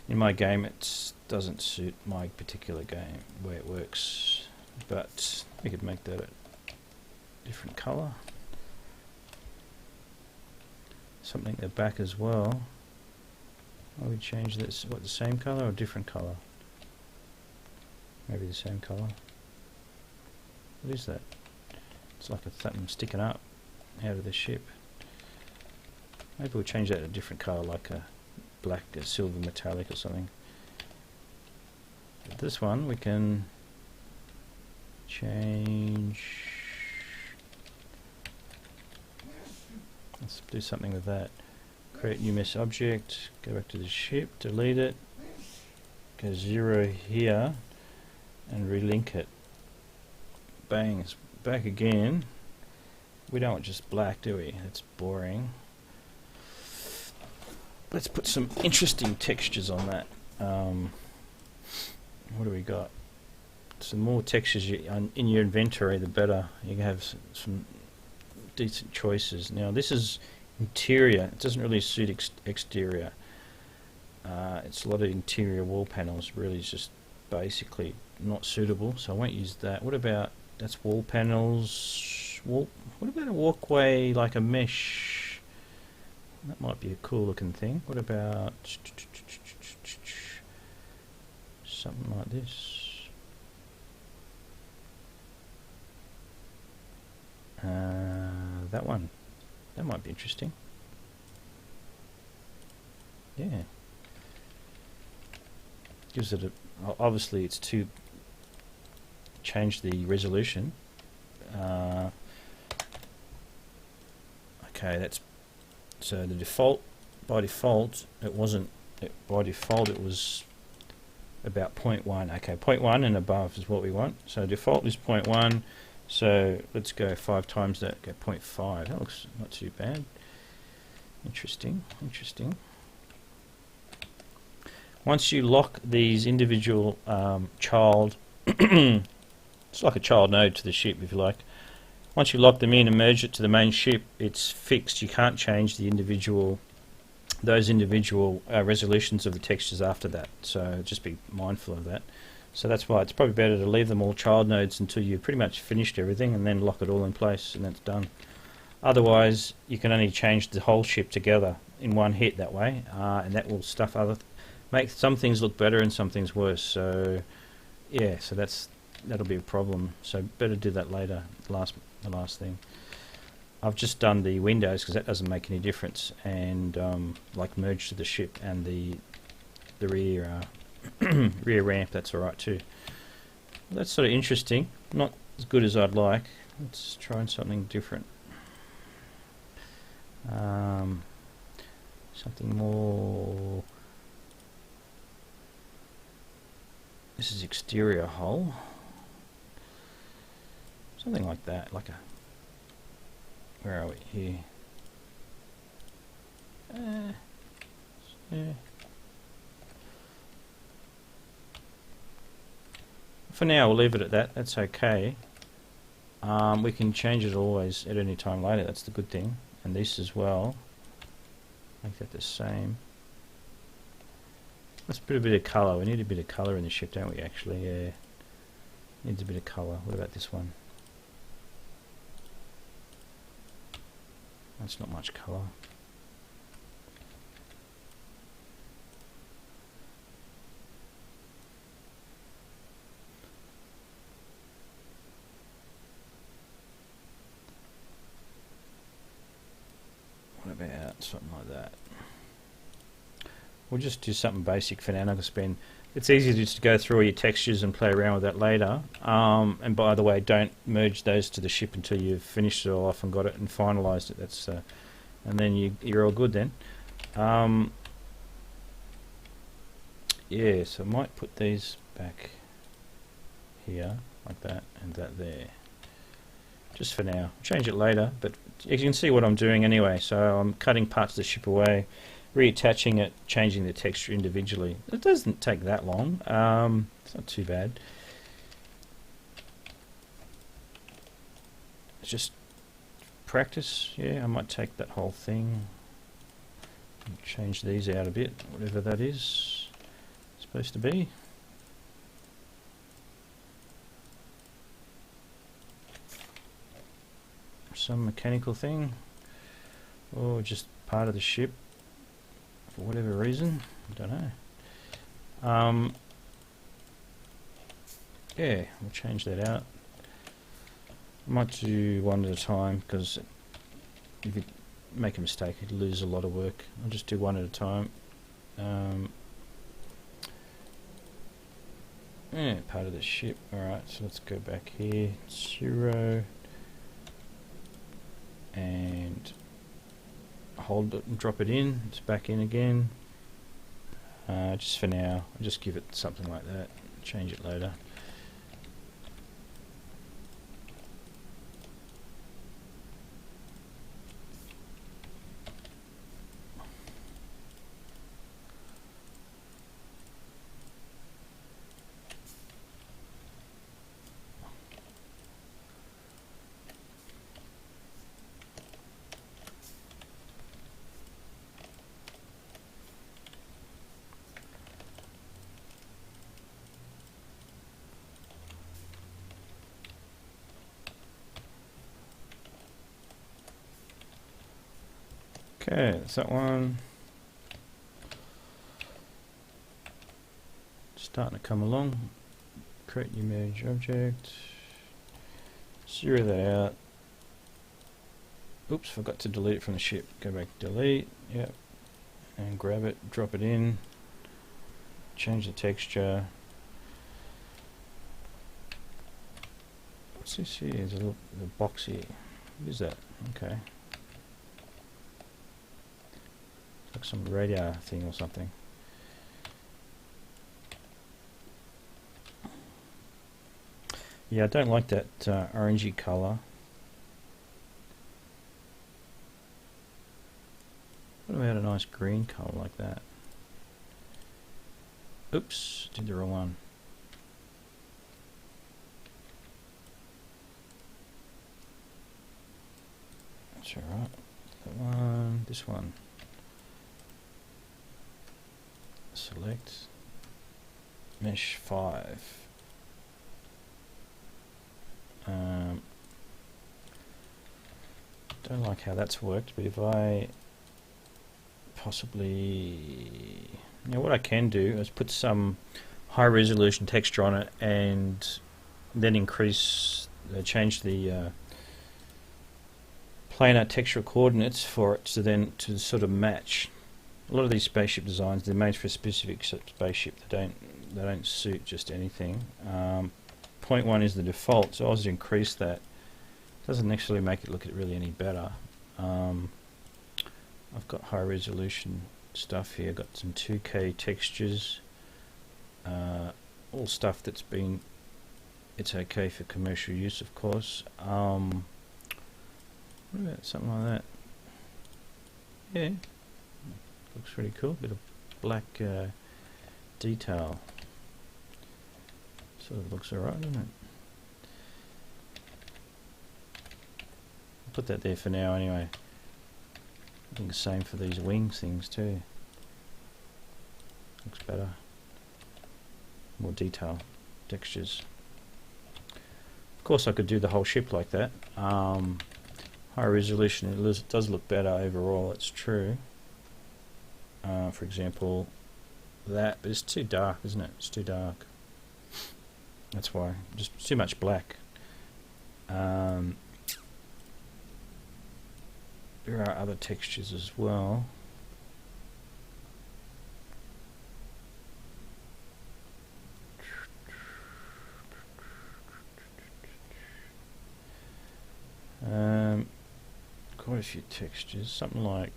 In my game it doesn't suit my particular game, where it works. But we could make that a different colour. Something at the back as well. I would change this, what, the same colour or different colour? Maybe the same colour. What is that? It's like something sticking up out of the ship. Maybe we'll change that to a different colour, like a black, a silver metallic or something. But this one we can change. Let's do something with that. Create new mesh object, go back to the ship, delete it, go 0 here, and relink it. Bang, it's back again. We don't want just black, do we? That's boring. Let's put some interesting textures on that. What do we got? So the more textures in your inventory, the better. You can have some decent choices. Now this is interior. It doesn't really suit exterior. It's a lot of interior wall panels. Really, is just basically not suitable. So I won't use that. What about, that's wall panels. What about a walkway like a mesh? That might be a cool looking thing. What about something like this? That one. That might be interesting. Yeah. Gives it a, obviously it's to change the resolution. Okay, that's, so the default, by default it wasn't, by default it was about 0.1. Okay, 0.1 and above is what we want. So default is 0.1. So let's go 5 times that, go 0.5. That looks not too bad. Interesting, interesting. Once you lock these individual child, it's like a child node to the ship if you like. Once you lock them in and merge it to the main ship, it's fixed. You can't change the individual, those individual resolutions of the textures after that. So just be mindful of that. So that's why it's probably better to leave them all child nodes until you've pretty much finished everything, and then lock it all in place, and that's done. Otherwise, you can only change the whole ship together in one hit that way, and that will make some things look better and some things worse. So yeah, so that'll be a problem. So better do that later. The last thing. I've just done the windows because that doesn't make any difference, and like merge to the ship and the rear rear ramp. That's all right too. That's sort of interesting. Not as good as I'd like. Let's try something different. Something more. This is exterior hull. Something like that, like a. Where are we here? Yeah. For now, we'll leave it at that. That's okay. We can change it always at any time later. That's the good thing. And this as well. Make that the same. Let's put a bit of colour. We need a bit of colour in the ship, don't we? Actually, yeah. Needs a bit of colour. What about this one? That's not much colour. What about something like that? We'll just do something basic for now. I'm not going to spend. It's easy just to go through all your textures and play around with that later. And by the way, don't merge those to the ship until you've finished it all off and got it and finalised it. That's and then you're all good then. Yeah, so I might put these back here like that and that there. Just for now. Change it later, but you can see what I'm doing anyway. So I'm cutting parts of the ship away, reattaching it, changing the texture individually. It doesn't take that long. It's not too bad. It's just practice. Yeah, I might take that whole thing and change these out a bit, whatever that is supposed to be. Some mechanical thing, or just part of the ship for whatever reason. I don't know. Yeah, we'll change that out. I might do one at a time because if you make a mistake, you'd lose a lot of work. I'll just do one at a time. Yeah, part of the ship. Alright, so let's go back here. 0. And hold it and drop it in. It's back in again. Just for now, I'll just give it something like that. Change it later. Okay, that's that one. Starting to come along. Create new merge object. Zero that out. Oops, forgot to delete it from the ship. Go back, delete. Yep. And grab it, drop it in. Change the texture. What's this here? There's a little box here. What is that? Okay. Like some radar thing or something. Yeah, I don't like that orangey colour. What about a nice green colour like that? Oops, did the wrong one. That's alright. That one, this one. Select mesh 5. Don't like how that's worked, but if I possibly... Now what I can do is put some high resolution texture on it and then change the planar textural coordinates for it to sort of match. A lot of these spaceship designs, they're made for a specific spaceship. They don't suit just anything. 0.1 is the default, so I was to increase that. Doesn't necessarily make it look really any better. I've got high resolution stuff here. Got some 2K textures. All stuff that's been. It's okay for commercial use, of course. What about something like that? Yeah, looks pretty cool. Bit of black detail. Sort of looks alright, doesn't it? I'll put that there for now anyway. I think the same for these wings things too. Looks better. More detail, textures. Of course I could do the whole ship like that. High resolution, it does look better overall, it's true. For example, that, but it's too dark, isn't it? It's too dark. That's why, just too much black. There are other textures as well. Quite a few textures. Something like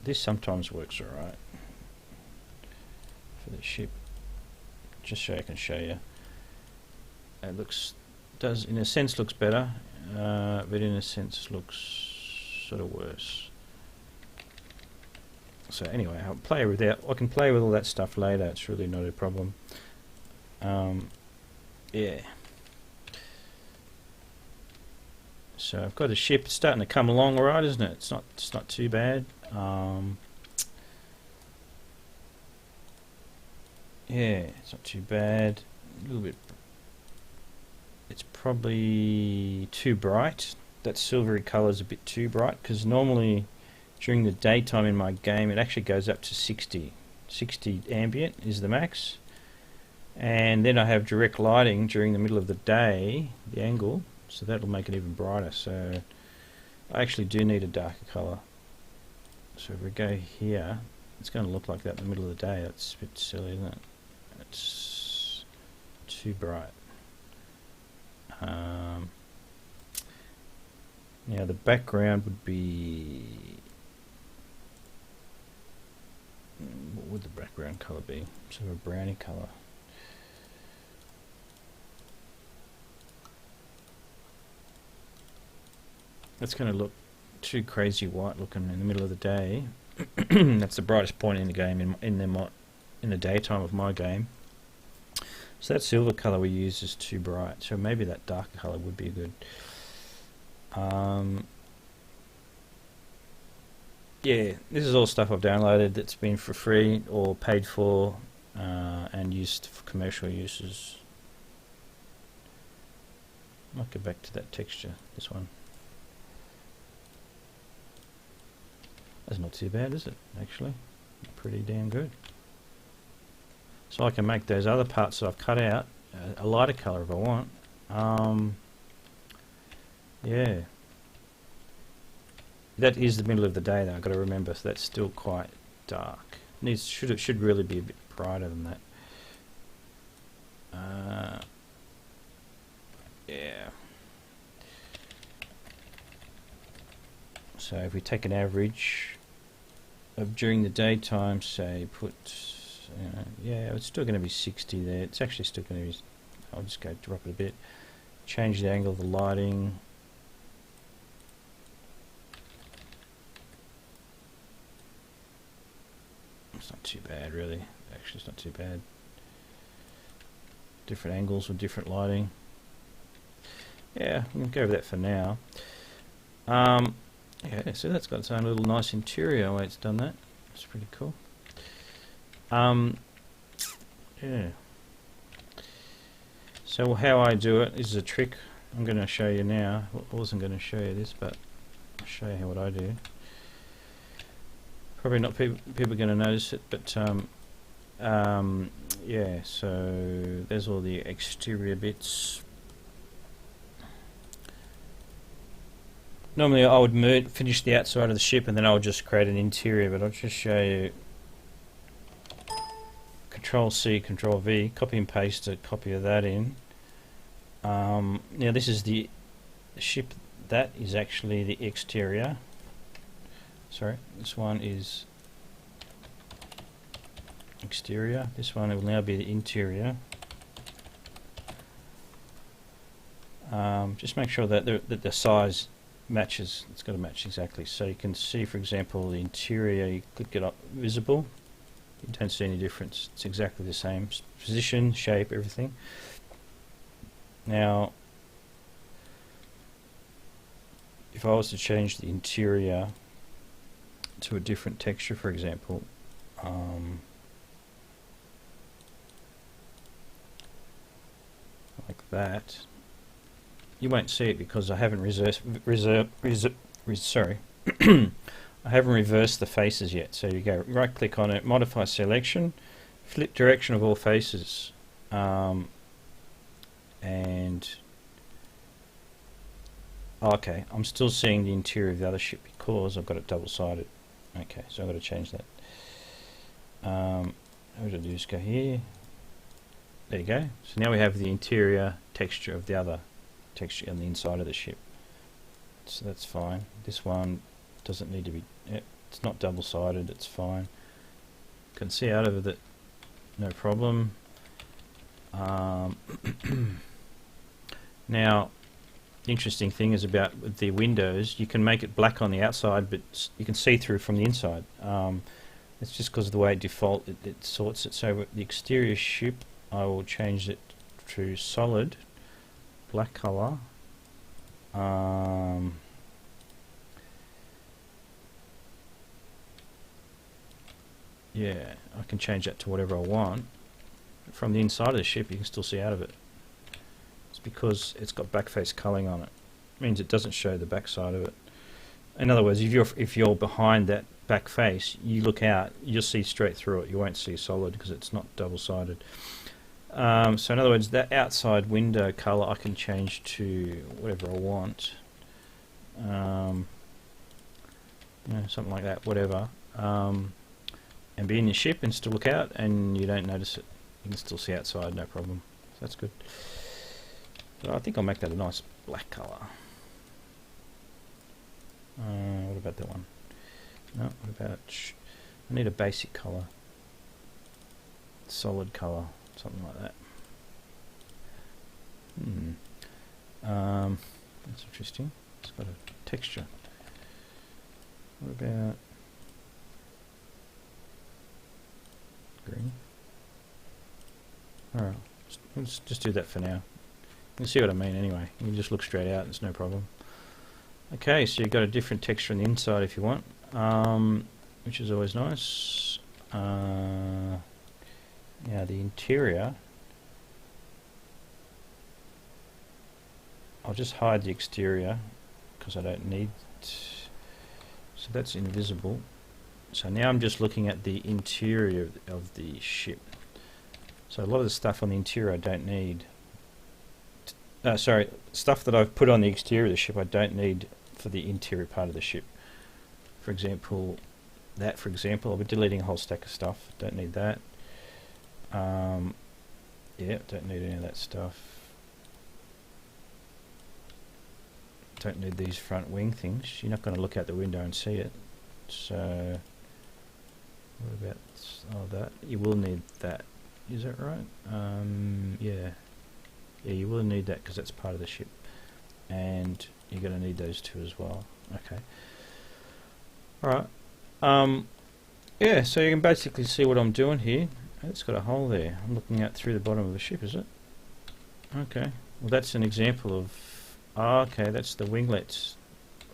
this sometimes works alright for the ship. Just so I can show you. It does in a sense looks better, but in a sense looks sort of worse. So anyway, I'll play with that. I can play with all that stuff later. It's really not a problem. Yeah. So I've got a ship. It's starting to come along alright, isn't it? It's not too bad. Yeah, it's not too bad. A little bit. It's probably too bright. That silvery colour is a bit too bright, because normally during the daytime in my game it actually goes up to 60 ambient is the max, and then I have direct lighting during the middle of the day, the angle, so that'll make it even brighter. So I actually do need a darker colour. So if we go here, it's going to look like that in the middle of the day. That's a bit silly, isn't it? It's too bright. Now the background would be, what would the background colour be? Sort of a browny colour. That's going to look too crazy white looking in the middle of the day. That's the brightest point in the game in the daytime of my game. So that silver colour we use is too bright, so maybe that darker colour would be good. Yeah, this is all stuff I've downloaded that's been for free or paid for and used for commercial uses. I might go back to that texture, this one. That's not too bad, is it, actually? Pretty damn good. So I can make those other parts that I've cut out a lighter colour if I want. Yeah. That is the middle of the day though, I've got to remember, so that's still quite dark. It should really be a bit brighter than that. Yeah. So if we take an average of during the daytime, say put, yeah, it's still going to be 60 there. It's actually still going to be, I'll just go drop it a bit, change the angle of the lighting. It's not too bad really, actually it's not too bad. Different angles with different lighting. Yeah, we can go with that for now. Yeah, so that's got its own little nice interior way it's done that. It's pretty cool. Yeah. So how I do it, this is a trick I'm going to show you now. I wasn't going to show you this, but I'll show you what I do. Probably not people are going to notice it, but yeah, so there's all the exterior bits. Normally I would finish the outside of the ship and then I would just create an interior, but I'll just show you. Control C, Control V, copy and paste a copy of that in. Now this is the ship, that is actually the exterior. Sorry, this one is exterior, this one will now be the interior. Just make sure that the size matches, it's got to match exactly. So you can see, for example, the interior, you click it up, visible, you don't see any difference, it's exactly the same position, shape, everything. Now if I was to change the interior to a different texture, for example, like that, you won't see it because I haven't I haven't reversed the faces yet. So you go right click on it, modify selection, flip direction of all faces, and okay, I'm still seeing the interior of the other ship because I've got it double-sided. Okay, so I've got to change that. What do I do? Just go here. There you go. So now we have the interior texture of the other texture on the inside of the ship. So that's fine. This one doesn't need to be, it's not double-sided, it's fine. Can see out of it, no problem. Now the interesting thing is about the windows, you can make it black on the outside but you can see through from the inside. It's just because of the way default it sorts it. So the exterior ship, I will change it to solid black color. Yeah, I can change that to whatever I want. From the inside of the ship you can still see out of it. It's because it's got backface culling on it. It means it doesn't show the back side of it. In other words, if you're behind that back face, you look out, you'll see straight through it. You won't see solid because it's not double-sided. So in other words, that outside window color I can change to whatever I want. You know, something like that, whatever. And be in your ship and still look out and you don't notice it. You can still see outside, no problem. So that's good. So I think I'll make that a nice black colour. What about that one? No, what about... I need a basic colour. Solid colour, something like that. That's interesting. It's got a texture. What about... green? Alright, let's just do that for now. You can see what I mean anyway. You can just look straight out, it's no problem. Okay, so you've got a different texture on the inside if you want, which is always nice. Now the interior, I'll just hide the exterior because I don't need it. So that's invisible. So now I'm just looking at the interior of the ship. So a lot of the stuff on the interior I don't need. Sorry, stuff that I've put on the exterior of the ship I don't need for the interior part of the ship. For example, I'll be deleting a whole stack of stuff. Don't need that. Yeah, don't need any of that stuff. Don't need these front wing things. You're not going to look out the window and see it. So, what about that? You will need that. Is that right? Yeah. Yeah, you will need that because that's part of the ship. And you're going to need those two as well. Okay. Alright. Yeah, so you can basically see what I'm doing here. It's got a hole there. I'm looking out through the bottom of the ship, is it? Okay. Well, that's an example of... okay, that's the winglets.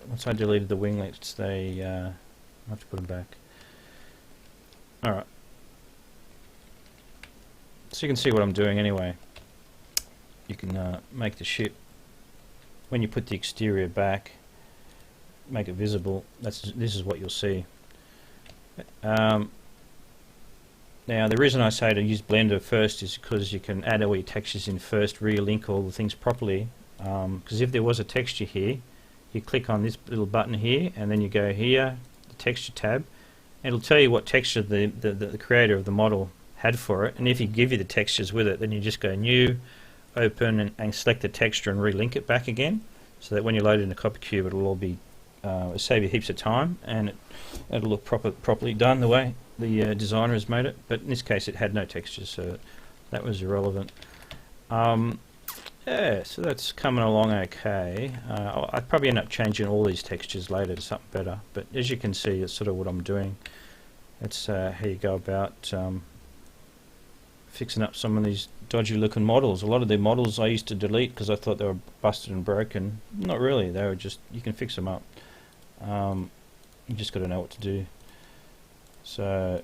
Once I deleted the winglets, they... I have to put them back. Alright. So you can see what I'm doing anyway. You can make the ship, when you put the exterior back, make it visible, this is what you'll see. Now the reason I say to use Blender first is because you can add all your textures in first, re-link all the things properly. Because if there was a texture here, you click on this little button here, and then you go here, the texture tab, and it'll tell you what texture the creator of the model had for it. And if he give you the textures with it, then you just go new, open, and select the texture and re-link it back again, so that when you load it in the CopperCube, it'll all be it'll save you heaps of time, and it'll look properly done the way the designer has made it. But in this case, it had no textures, so that was irrelevant. Yeah, so that's coming along okay. I'd probably end up changing all these textures later to something better, but as you can see, it's sort of what I'm doing. That's how you go about fixing up some of these dodgy looking models. A lot of the models I used to delete because I thought they were busted and broken. Not really, they were just, you can fix them up. You just got to know what to do. So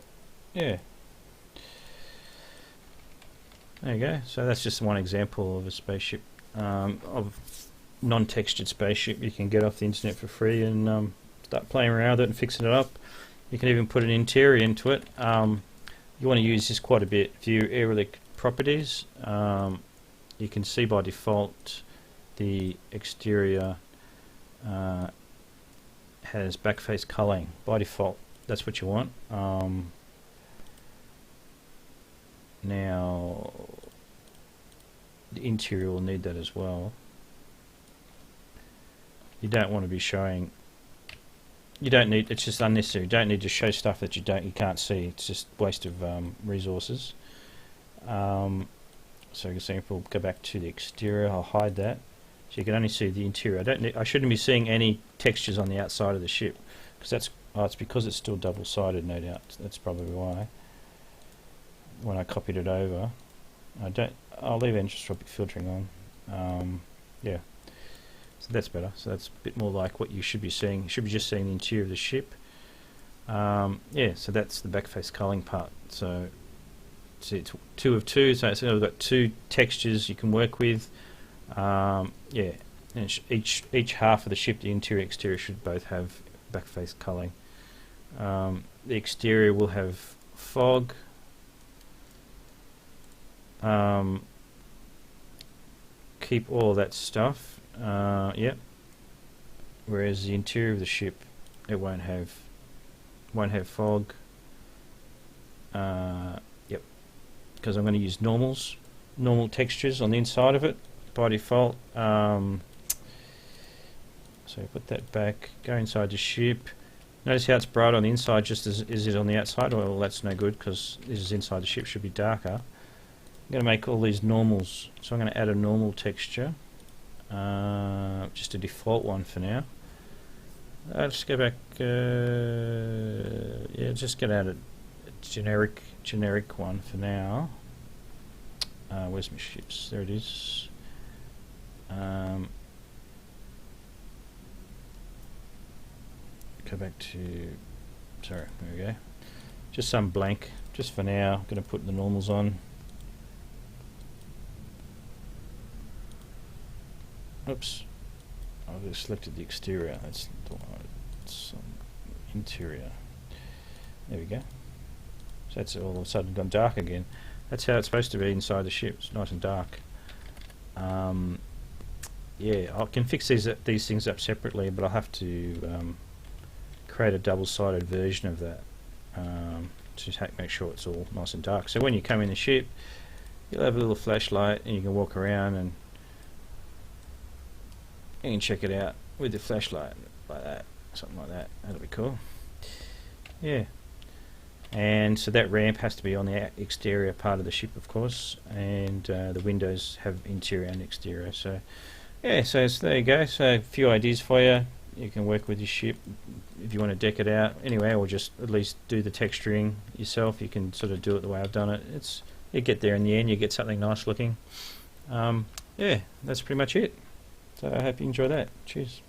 yeah, there you go. So that's just one example of a spaceship, of non-textured spaceship you can get off the internet for free, and start playing around with it and fixing it up. You can even put an interior into it. You want to use this quite a bit. View aerial properties. You can see by default the exterior has backface culling by default. That's what you want. Now the interior will need that as well. You don't want to be showing, you don't need, it's just unnecessary. You don't need to show stuff that you can't see. It's just waste of resources. So for example, go back to the exterior, I'll hide that, so you can only see the interior. I shouldn't be seeing any textures on the outside of the ship, because that's, it's because it's still double-sided, no doubt. That's probably why. When I copied it over, I'll leave anisotropic filtering on. Yeah, so that's better. So that's a bit more like what you should be seeing. You should be just seeing the interior of the ship. Yeah, so that's the backface culling part. So see, it's 2 of 2, so we've got 2 textures you can work with. Yeah, and each half of the ship, the interior exterior, should both have backface culling. The exterior will have fog. Keep all that stuff. Yep. Whereas the interior of the ship, it won't have fog. Yep. Because I'm going to use normal textures on the inside of it by default. So put that back. Go inside the ship. Notice how it's bright on the inside, just as is it on the outside. Well, that's no good because this is inside the ship. Should be darker. I'm going to make all these normals, so I'm going to add a normal texture, just a default one for now. Just go back, yeah, just get out a generic one for now. Where's my ships? There it is. Go back to, sorry, there we go. Just some blank, just for now. I'm going to put the normals on. Oops, I've just selected the exterior. That's the one. It's interior. There we go. So that's all of a sudden gone dark again. That's how it's supposed to be inside the ship. It's nice and dark. Yeah, I can fix these things up separately, but I'll have to create a double-sided version of that to make sure it's all nice and dark. So when you come in the ship, you'll have a little flashlight, and you can walk around and you can check it out with the flashlight like that, something like that. That'll be cool. Yeah. And so that ramp has to be on the exterior part of the ship, of course, and the windows have interior and exterior. So yeah, so there you go. So a few ideas for you. You can work with your ship if you want to deck it out anyway, or just at least do the texturing yourself. You can sort of do it the way I've done it. You get there in the end, you get something nice looking. Yeah, that's pretty much it. So I hope you enjoy that. Cheers.